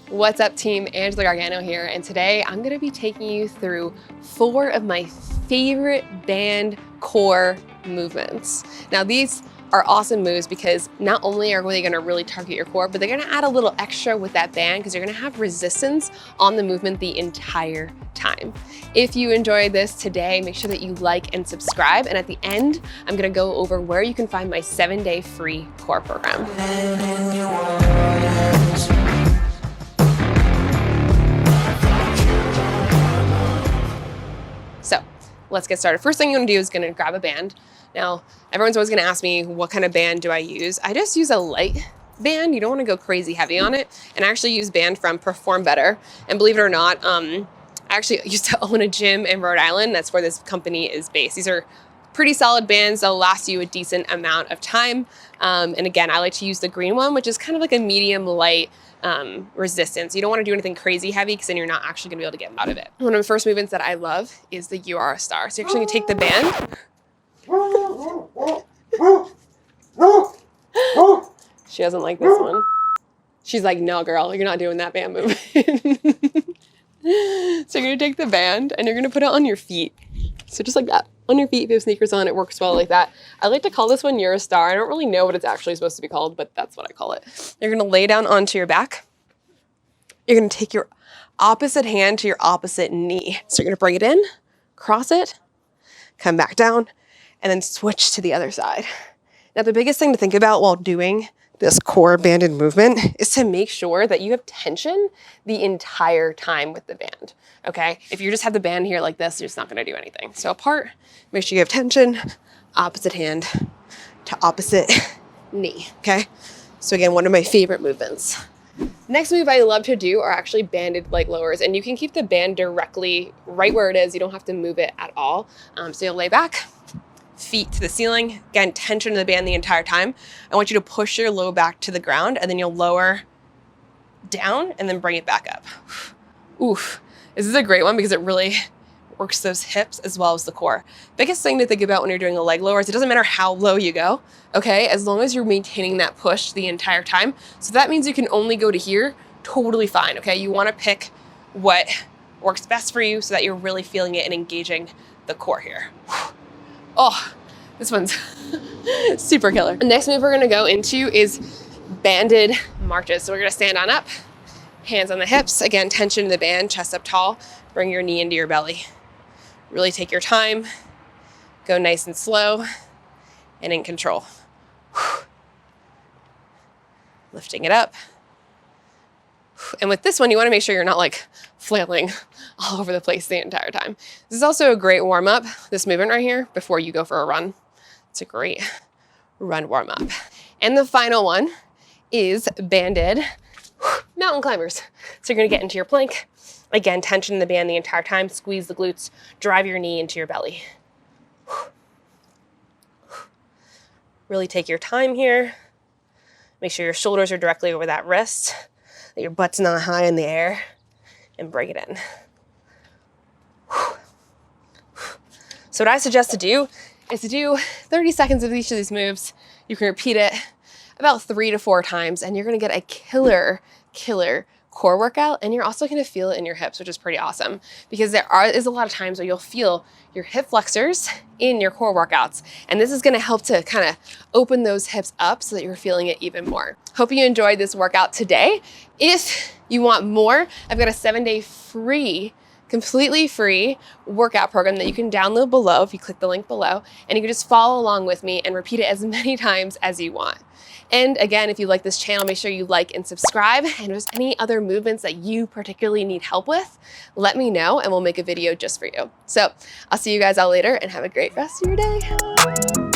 What's up team, Angela Gargano here, and today I'm gonna be taking you through 4 of my favorite band core movements. Now these are awesome moves because not only are they gonna really target your core, but they're gonna add a little extra with that band because you're gonna have resistance on the movement the entire time. If you enjoyed this today, make sure that you like and subscribe, and at the end, I'm gonna go over where you can find my 7-day free core program. So let's get started. First thing you're gonna do is gonna grab a band. Now, everyone's always gonna ask me, what kind of band do I use? I just use a light band. You don't wanna go crazy heavy on it. And I actually use band from Perform Better. And believe it or not, I actually used to own a gym in Rhode Island. That's where this company is based. These are pretty solid bands that'll last you a decent amount of time. And again, I like to use the green one, which is kind of like a medium light resistance. You don't want to do anything crazy heavy because then you're not actually going to be able to get out of it. One of the first movements that I love is the You Are a Star. So you're actually going to take the band. She doesn't like this one. She's like, no girl, you're not doing that band movement. So you're going to take the band and you're going to put it on your feet. So just like that, on your feet. If you have sneakers on, it works well like that. I like to call this one You're a Star. I don't really know what it's actually supposed to be called, but that's what I call it. You're gonna lay down onto your back. You're gonna take your opposite hand to your opposite knee. So you're gonna bring it in, cross it, come back down, and then switch to the other side. Now the biggest thing to think about while doing this core banded movement is to make sure that you have tension the entire time with the band, okay? If you just have the band here like this, you're just not gonna do anything. So apart, make sure you have tension, opposite hand to opposite knee, okay? So again, one of my favorite movements. Next move I love to do are actually banded leg lowers, and you can keep the band directly right where it is. You don't have to move it at all. So you'll lay back, feet to the ceiling, again, tension in the band the entire time. I want you to push your low back to the ground, and then you'll lower down and then bring it back up. Oof, this is a great one because it really works those hips as well as the core. Biggest thing to think about when you're doing a leg lower is it doesn't matter how low you go, okay? As long as you're maintaining that push the entire time. So that means you can only go to here, totally fine, okay? You wanna pick what works best for you so that you're really feeling it and engaging the core here. Oh, this one's super killer. The next move we're gonna go into is banded marches. So we're gonna stand on up, hands on the hips. Again, tension in the band, chest up tall. Bring your knee into your belly. Really take your time. Go nice and slow and in control. Lifting it up. And with this one, you wanna make sure you're not like flailing all over the place the entire time. This is also a great warm up, this movement right here, before you go for a run. It's a great run warm up. And the final one is banded mountain climbers. So you're gonna get into your plank. Again, tension in the band the entire time, squeeze the glutes, drive your knee into your belly. Really take your time here. Make sure your shoulders are directly over that wrist, that your butt's not high in the air, and bring it in. So what I suggest to do is to do 30 seconds of each of these moves. You can repeat it about 3 to 4 times, and you're gonna get a killer core workout, and you're also gonna feel it in your hips, which is pretty awesome because there is a lot of times where you'll feel your hip flexors in your core workouts, and this is gonna help to kind of open those hips up so that you're feeling it even more. Hope you enjoyed this workout today. If you want more, I've got a 7-day free, completely free workout program that you can download below if you click the link below, and you can just follow along with me and repeat it as many times as you want. And again, if you like this channel, make sure you like and subscribe. And if there's any other movements that you particularly need help with, let me know and we'll make a video just for you. So I'll see you guys all later and have a great rest of your day.